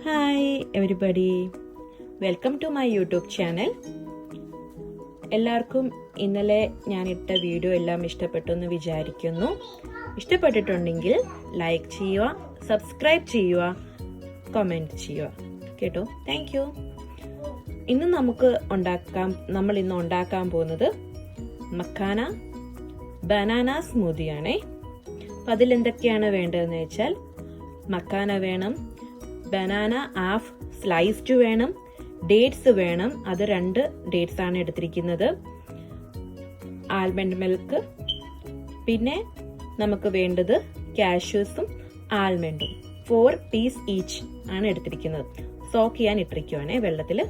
Hi everybody, welcome to my YouTube channel. എല്ലാവർക്കും ഇന്നലെ ഞാൻ ഇട്ട വീഡിയോ എല്ലാം ഇഷ്ടപ്പെട്ടു എന്ന് വിചാരിക്കുന്നു. ഇഷ്ടപ്പെട്ടിട്ടുണ്ടെങ്കിൽ ലൈക്ക് ചെയ്യുക, സബ്സ്ക്രൈബ് ചെയ്യുക, കമൻറ്റ് ചെയ്യുക കേട്ടോ. Thank you. ഇന്ന് നമ്മൾ ഇന്ന് ഉണ്ടാക്കാൻ പോകുന്നത് മക്കാന ബനാന സ്മൂതിയാണേ. അപ്പം അതിലെന്തൊക്കെയാണ് വേണ്ടതെന്ന് വെച്ചാൽ മക്കാന വേണം, ബനാന ഹാഫ് സ്ലൈസ്ഡ് വേണം, ഡേറ്റ്സ് വേണം, അത് 2 ഡേറ്റ്സ് ആണ് എടുത്തിരിക്കുന്നത്, ആൽമണ്ട് മിൽക്ക്, പിന്നെ നമുക്ക് വേണ്ടത് കാഷ്യൂസും ആൽമണ്ടും 4 പീസ് ഈച്ച് ആണ് എടുത്തിരിക്കുന്നത്. സോക്ക് ചെയ്യാൻ ഇട്ടിരിക്കുവാണേ വെള്ളത്തിൽ.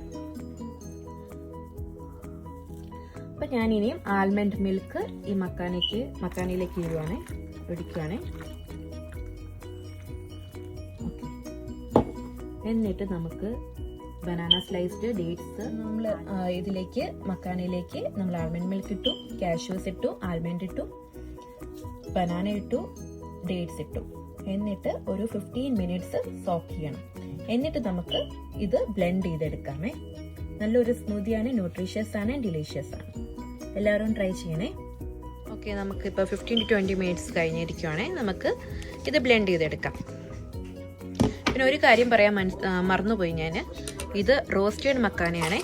അപ്പൊ ഞാൻ ഇനിയും ആൽമണ്ട് മിൽക്ക് ഈ മക്കാനയിലേക്ക് ഒഴിക്കുവാണേ. എന്നിട്ട് നമുക്ക് ബനാന സ്ലൈസ്ഡ് ഡേറ്റ്സ് നമ്മൾ ഇതിലേക്ക് മക്കാനയിലേക്ക് നമ്മൾ ആൽമണ്ട് മിൽക്ക് ഇട്ടു, കാഷ്യൂസ് ഇട്ടു, ആൽമണ്ട് ഇട്ടു, ബനാന ഇട്ടു, ഡേറ്റ്സ് ഇട്ടു. എന്നിട്ട് ഒരു 15 മിനിറ്റ്സ് സോക്ക് ചെയ്യണം. എന്നിട്ട് നമുക്ക് ഇത് ബ്ലെൻഡ് ചെയ്തെടുക്കാമേ. നല്ലൊരു സ്മൂത്തിയാണ്, ന്യൂട്രീഷ്യസ് ആണ്, ഡിലീഷ്യസ് ആണ്. എല്ലാവരും ട്രൈ ചെയ്യണേ. ഓക്കെ, നമുക്കിപ്പോൾ 15 to 20 മിനിറ്റ്സ് കഴിഞ്ഞിരിക്കുവാണേ. നമുക്ക് ഇത് ബ്ലെൻഡ് ചെയ്തെടുക്കാം. പിന്നെ ഒരു കാര്യം പറയാൻ മറന്നുപോയി ഞാൻ, ഇത് റോസ്റ്റഡ് മക്കാനയാണേ.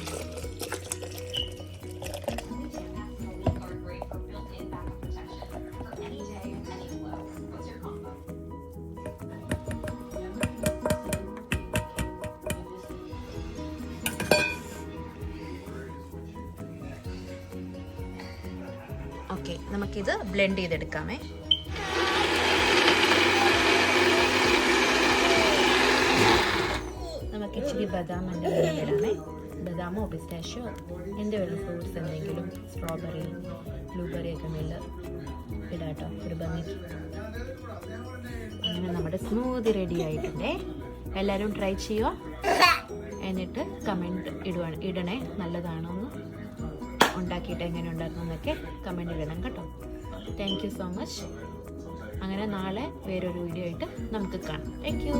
ഓക്കെ, നമുക്കിത് ബ്ലെൻഡ് ചെയ്തെടുക്കാമേ. നമുക്ക് ഇച്ചിരി ബദാം ഇടാമേ. ബദാമോ പിസ്താഷ്യോ എന്തെങ്കിലും ഫ്രൂട്ട്സ്, എന്തെങ്കിലും സ്ട്രോബെറി, ബ്ലൂബെറി ഒക്കെ മേലെ ഇടാട്ടോ ഒരു ഭംഗിക്ക്. അങ്ങനെ നമ്മുടെ സ്മൂതി റെഡി ആയിട്ടുണ്ടേ. എല്ലാവരും ട്രൈ ചെയ്യുക. എന്നിട്ട് കമൻറ്റ് ഇടണേ, നല്ലതാണോ എന്ന്, ഉണ്ടാക്കിയിട്ട് എങ്ങനെ ഉണ്ടാക്കുന്നതൊക്കെ കമൻറ്റ് ഇടണം കേട്ടോ. Thank you so much. അങ്ങനെ നാളെ വേറൊരു വീഡിയോ ആയിട്ട് നമുക്ക് കാണാം. Thank you.